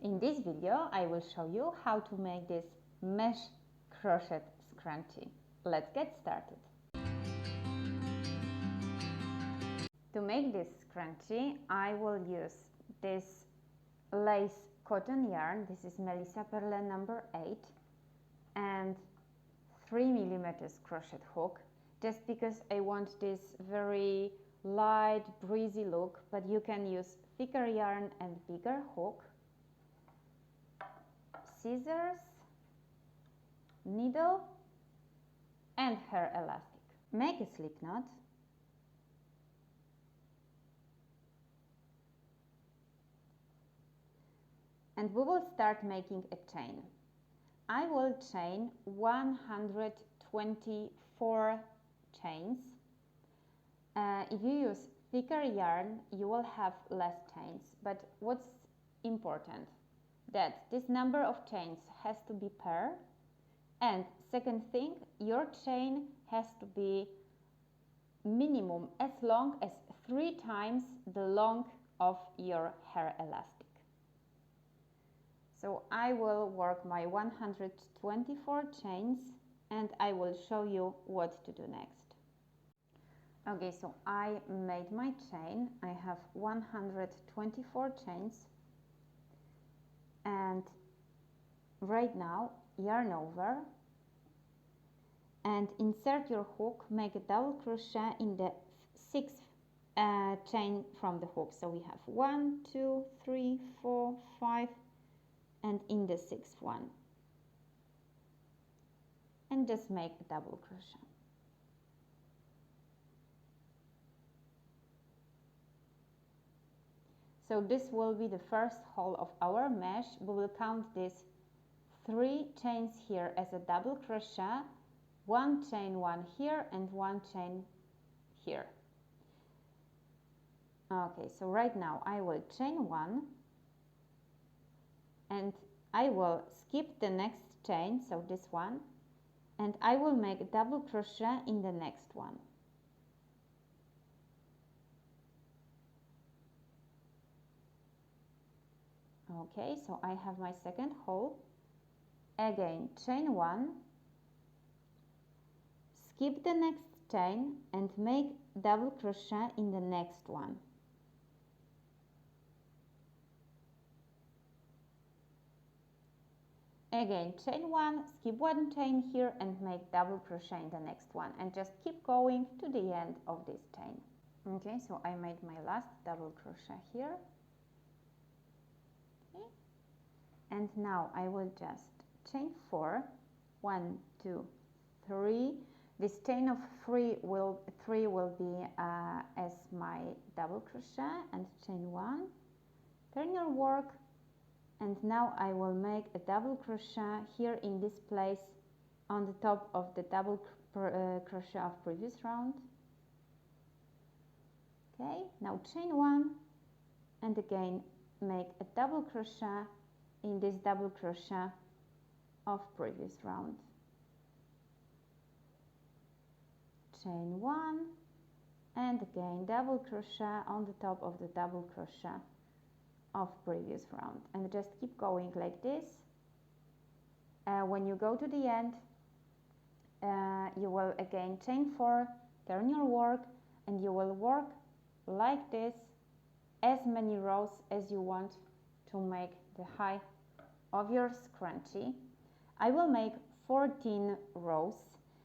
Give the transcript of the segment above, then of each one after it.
In this video, I will show you how to make this mesh crochet scrunchie. Let's get started. To make this scrunchie, I will use this lace cotton yarn. This is Melissa Perle number 8 and 3mm crochet hook, just because I want this very light, breezy look, but you can use thicker yarn and bigger hook, scissors, needle and hair elastic. Make a slip knot and we will start making a chain. I will chain 124 chains. If you use thicker yarn, you will have less chains, but what's important, that this number of chains has to be pair, and second thing, your chain has to be minimum as long as 3 times the length of your hair elastic. So I will work my 124 chains and I will show you what to do next. Okay, so I made my chain. I have 124 chains, and right now yarn over and insert your hook, make a double crochet in the 6th chain from the hook. So we have 1, 2, 3, 4, 5 and in the 6th one, and just make a double crochet. So this will be the first hole of our mesh. We will count these 3 chains here as a double crochet, 1 chain 1 here and 1 chain here. Okay, so right now I will chain 1 and I will skip the next chain, so this one, and I will make a double crochet in the next one. Okay, so I have my second hole. Again, chain 1, skip the next chain and make double crochet in the next one. Again, chain 1, skip 1 chain here and make double crochet in the next one, and just keep going to the end of this chain. Okay, so I made my last double crochet here. Okay. And now I will just chain 4, 1, 2, 3. This chain of 3 will be as my double crochet, and chain 1, turn your work, and now I will make a double crochet here in this place on the top of the double crochet of previous round. Okay, now chain 1 and again make a double crochet in this double crochet of previous round. Chain 1 and again double crochet on the top of the double crochet of previous round, and just keep going like this. When you go to the end, you will again chain 4, turn your work, and you will work like this as many rows as you want to make the height of your scrunchie. I will make 14 rows.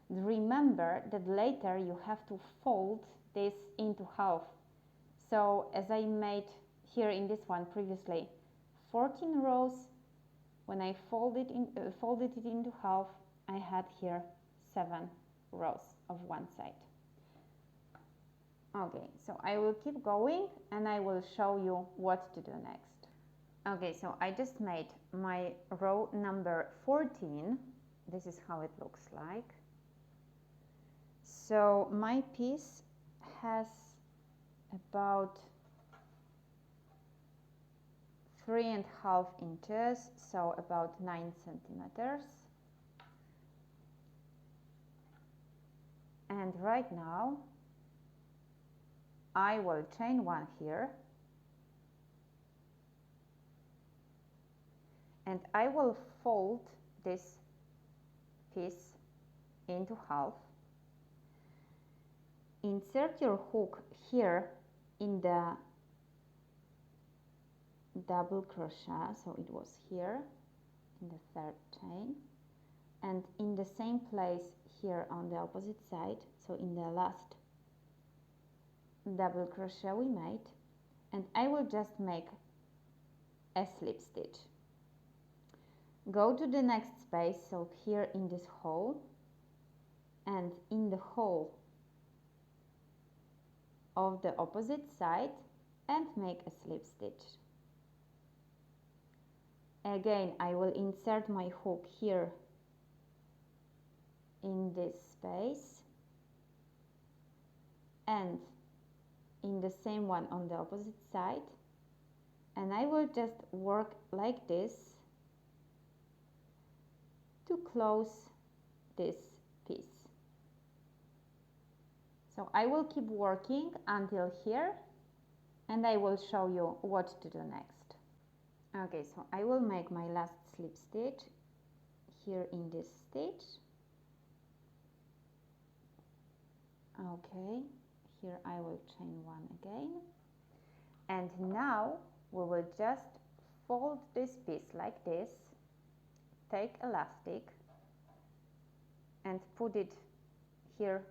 Remember that later you have to fold this into half. So as I made here in this one previously 14 rows, when I folded it into half, I had here 7 rows of one side. Okay, so I will keep going and I will show you what to do next. Okay, so I just made my row number 14. This is how it looks like. So my piece has about 3.5 inches, so about 9 centimeters. And right now I will chain 1 here and I will fold this piece into half. Insert your hook here in the double crochet, so it was here in the third chain, and in the same place here on the opposite side, so in the last double crochet we made, and I will just make a slip stitch. Go to the next space, so here in this hole, and in the hole of the opposite side, and make a slip stitch. Again, I will insert my hook here in this space and in the same one on the opposite side, and I will just work like this to close this piece. So I will keep working until here, and I will show you what to do next. Okay, so I will make my last slip stitch here in this stitch. Okay, here I will chain one again, and now we will just fold this piece like this, take elastic and put it here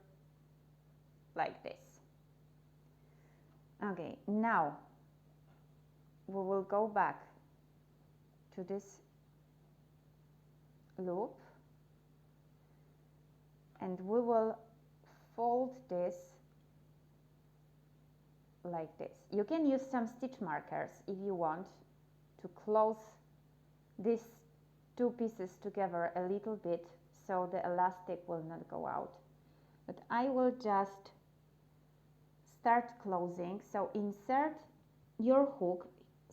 like this. Okay, now we will go back to this loop and we will fold this like this. You can use some stitch markers if you want to close these two pieces together a little bit so the elastic will not go out. But I will just start closing. So insert your hook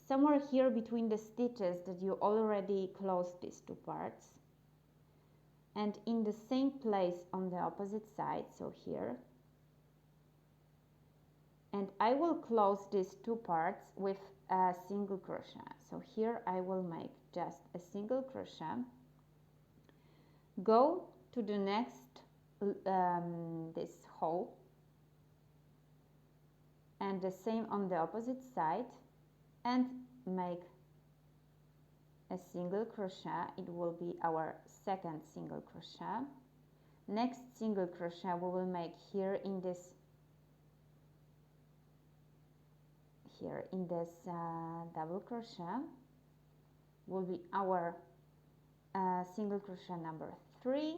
somewhere here between the stitches that you already closed these two parts, and in the same place on the opposite side, so here, and I will close these two parts with a single crochet. So here I will make just a single crochet, go to the next this hole, and the same on the opposite side, and make a single crochet. It will be our second single crochet. Next single crochet we will make here in this double crochet will be our single crochet number 3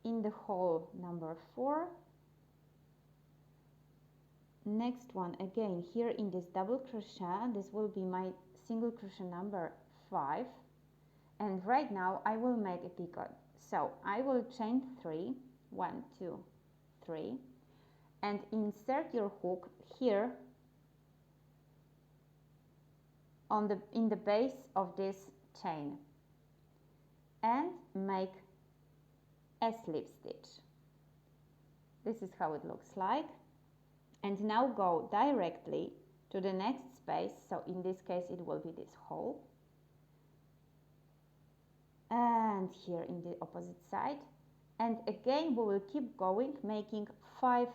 in the hole number 4. Next one again here in this double crochet, this will be my single crochet number 5, and right now I will make a picot. So I will chain 3, 1, 2, 3, and insert your hook here in the base of this chain and make a slip stitch. This is how it looks like. And now go directly to the next space, so in this case it will be this hole, and here in the opposite side, and again we will keep going making 5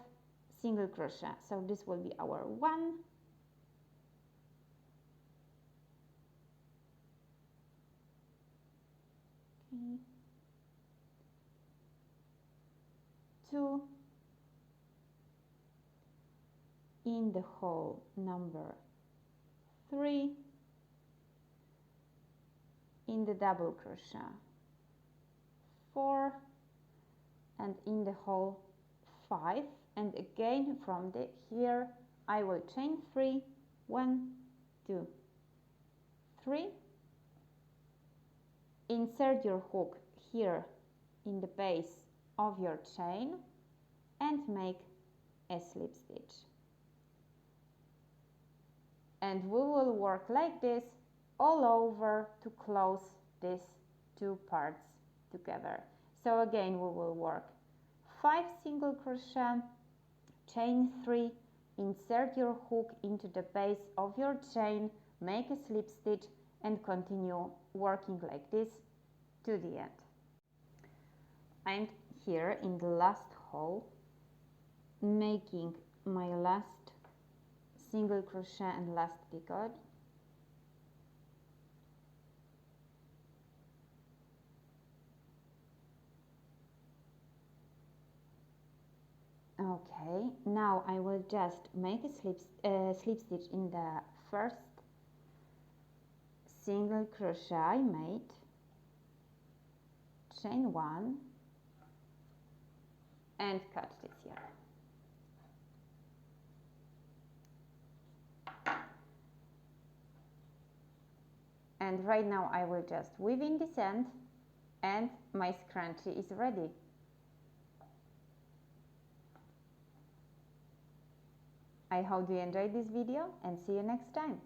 single crochet. So this will be our 1, 2, in the hole number 3, in the double crochet 4, and in the hole 5, and again from here I will chain 3, 1, 2, 3, insert your hook here in the base of your chain and make a slip stitch. And we will work like this all over to close these two parts together. So again we will work 5 single crochet, chain 3, insert your hook into the base of your chain, make a slip stitch, and continue working like this to the end. I'm here in the last hole, making my last single crochet and last picot. Okay, now I will just make a slip stitch in the first single crochet I made, chain 1 and cut this yarn. And right now I will just weave in this end and my scrunchie is ready. I hope you enjoyed this video and see you next time.